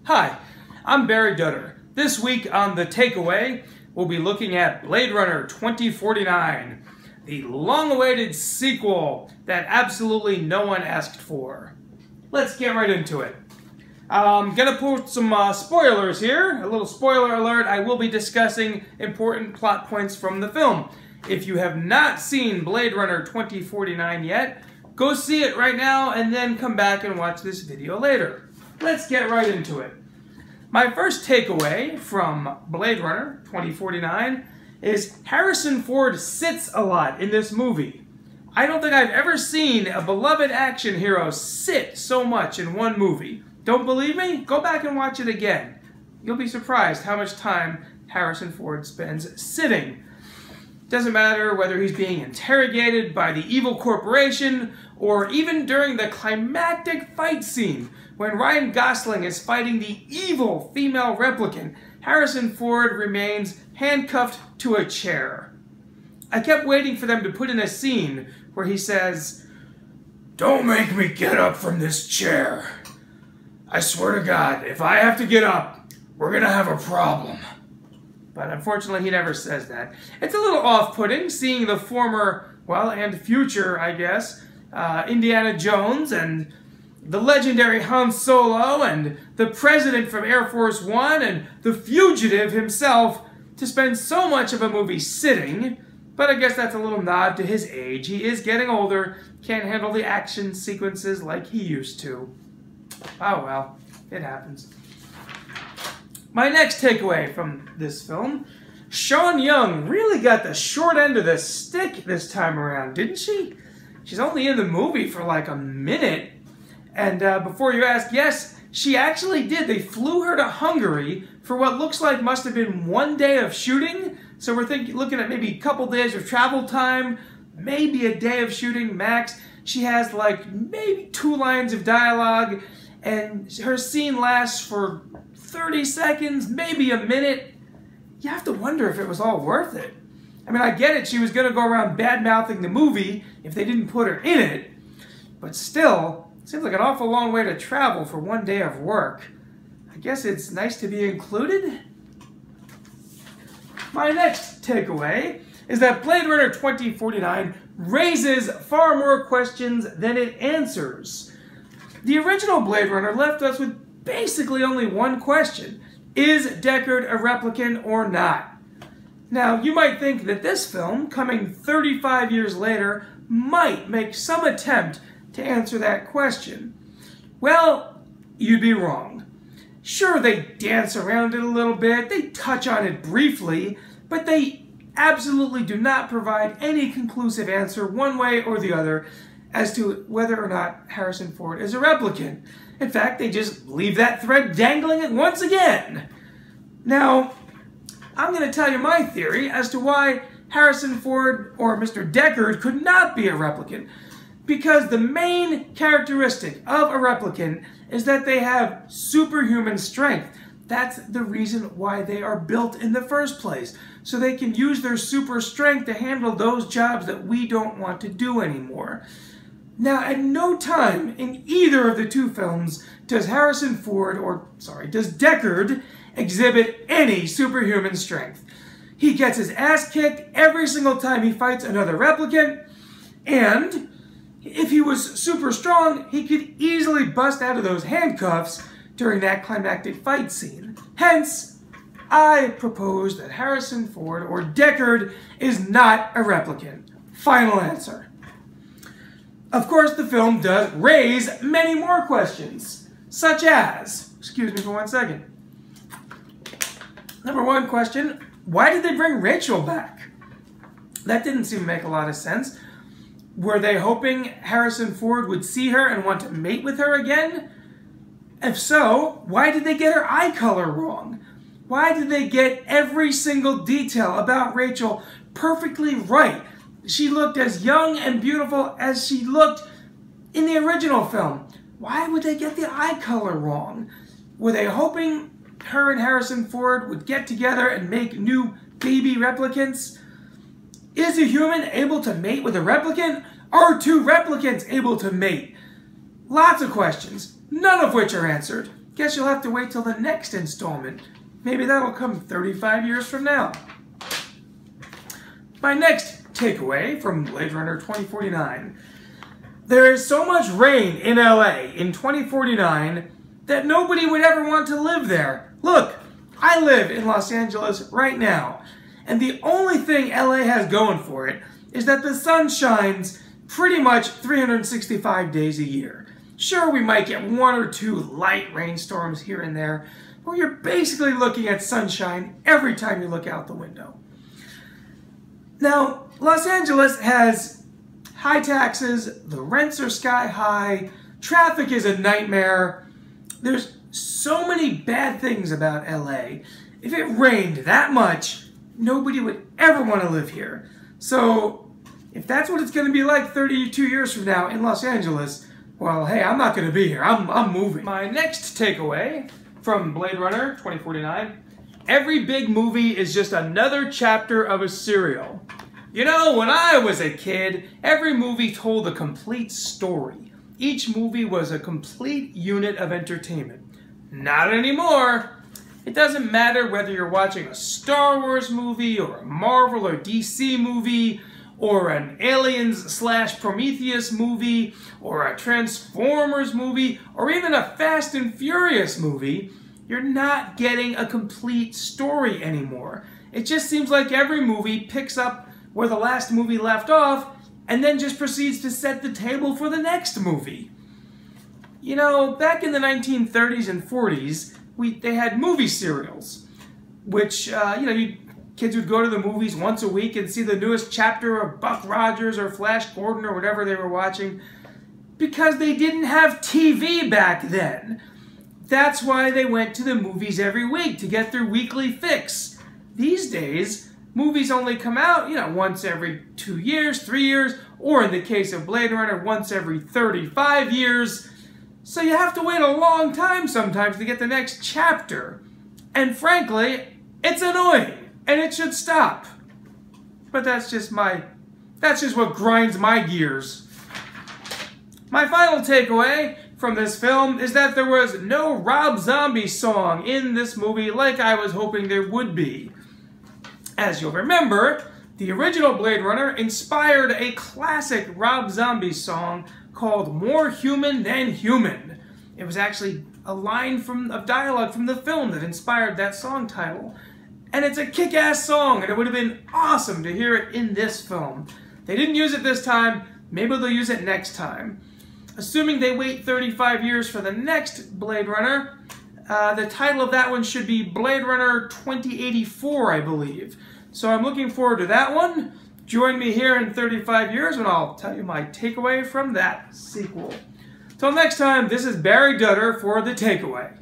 Hi, I'm Dutter. This week on The Takeaway, we'll be looking at Blade Runner 2049, the long-awaited sequel that absolutely no one asked for. Let's get right into it. I'm gonna put some spoilers here. A little spoiler alert, I will be discussing important plot points from the film. If you have not seen Blade Runner 2049 yet, go see it right now and then come back and watch this video later. Let's get right into it. My first takeaway from Blade Runner 2049 is Harrison Ford sits a lot in this movie. I don't think I've ever seen a beloved action hero sit so much in one movie. Don't believe me? Go back and watch it again. You'll be surprised how much time Harrison Ford spends sitting. Doesn't matter whether he's being interrogated by the evil corporation or even during the climactic fight scene when Ryan Gosling is fighting the evil female replicant, Harrison Ford remains handcuffed to a chair. I kept waiting for them to put in a scene where he says, "Don't make me get up from this chair. I swear to God, if I have to get up, we're gonna have a problem." But unfortunately, he never says that. It's a little off-putting seeing the former, well, and future, I guess, Indiana Jones and the legendary Han Solo and the president from Air Force One and the fugitive himself to spend so much of a movie sitting. But I guess that's a little nod to his age. He is getting older, can't handle the action sequences like he used to. Oh well, it happens. My next takeaway from this film, Sean Young really got the short end of the stick this time around, didn't she? She's only in the movie for like a minute. And before you ask, yes, she actually did. They flew her to Hungary for what looks like must have been one day of shooting. So we're looking at maybe a couple days of travel time, maybe a day of shooting max. She has like maybe 2 lines of dialogue, and her scene lasts for 30 seconds, maybe a minute. You have to wonder if it was all worth it. I mean, I get it, she was going to go around bad-mouthing the movie if they didn't put her in it, but still, it seems like an awful long way to travel for one day of work. I guess it's nice to be included. My next takeaway is that Blade Runner 2049 raises far more questions than it answers. The original Blade Runner left us with basically only one question. Is Deckard a replicant or not? Now, you might think that this film, coming 35 years later, might make some attempt to answer that question. Well, you'd be wrong. Sure, they dance around it a little bit, they touch on it briefly, but they absolutely do not provide any conclusive answer one way or the other as to whether or not Harrison Ford is a replicant. In fact, they just leave that thread dangling once again. Now, I'm going to tell you my theory as to why Harrison Ford or Mr. Deckard could not be a replicant. Because the main characteristic of a replicant is that they have superhuman strength. That's the reason why they are built in the first place. So they can use their super strength to handle those jobs that we don't want to do anymore. Now, at no time in either of the two films does does Deckard exhibit any superhuman strength. He gets his ass kicked every single time he fights another replicant, and if he was super strong, he could easily bust out of those handcuffs during that climactic fight scene. Hence, I propose that Harrison Ford or Deckard is not a replicant. Final answer. Of course, the film does raise many more questions, such as, excuse me for one second. Number one question, why did they bring Rachel back? That didn't seem to make a lot of sense. Were they hoping Harrison Ford would see her and want to mate with her again? If so, why did they get her eye color wrong? Why did they get every single detail about Rachel perfectly right? She looked as young and beautiful as she looked in the original film. Why would they get the eye color wrong? Were they hoping her and Harrison Ford would get together and make new baby replicants? Is a human able to mate with a replicant? Are two replicants able to mate? Lots of questions, none of which are answered. guess you'll have to wait till the next installment. Maybe that'll come 35 years from now. My next takeaway from Blade Runner 2049. There is so much rain in LA in 2049 that nobody would ever want to live there. Look, I live in Los Angeles right now, and the only thing LA has going for it is that the sun shines pretty much 365 days a year. Sure, we might get 1 or 2 light rainstorms here and there, but you're basically looking at sunshine every time you look out the window. Now, Los Angeles has high taxes, the rents are sky high, traffic is a nightmare. There's so many bad things about LA. If it rained that much, nobody would ever want to live here. So, if that's what it's going to be like 32 years from now in Los Angeles, well, hey, I'm not going to be here. I'm moving. My next takeaway from Blade Runner 2049, every big movie is just another chapter of a serial. You know, when I was a kid, every movie told a complete story. Each movie was a complete unit of entertainment. Not anymore. It doesn't matter whether you're watching a Star Wars movie, or a Marvel or DC movie, or an Aliens/Prometheus movie, or a Transformers movie, or even a Fast and Furious movie. You're not getting a complete story anymore. It just seems like every movie picks up where the last movie left off and then just proceeds to set the table for the next movie. You know, back in the 1930s and 40s, they had movie serials, which, kids would go to the movies once a week and see the newest chapter of Buck Rogers or Flash Gordon or whatever they were watching, because they didn't have TV back then. That's why they went to the movies every week, to get their weekly fix. These days, movies only come out, once every 2 years, 3 years, or in the case of Blade Runner, once every 35 years. So you have to wait a long time sometimes to get the next chapter. And frankly, it's annoying, and it should stop. But that's just what grinds my gears. My final takeaway from this film is that there was no Rob Zombie song in this movie like I was hoping there would be. As you'll remember, the original Blade Runner inspired a classic Rob Zombie song called More Human Than Human. It was actually a line of dialogue from the film that inspired that song title. And it's a kick-ass song, and it would have been awesome to hear it in this film. They didn't use it this time. Maybe they'll use it next time. Assuming they wait 35 years for the next Blade Runner, the title of that one should be Blade Runner 2084, I believe. So I'm looking forward to that one. Join me here in 35 years when I'll tell you my takeaway from that sequel. Till next time, this is Barry Dutter for The Takeaway.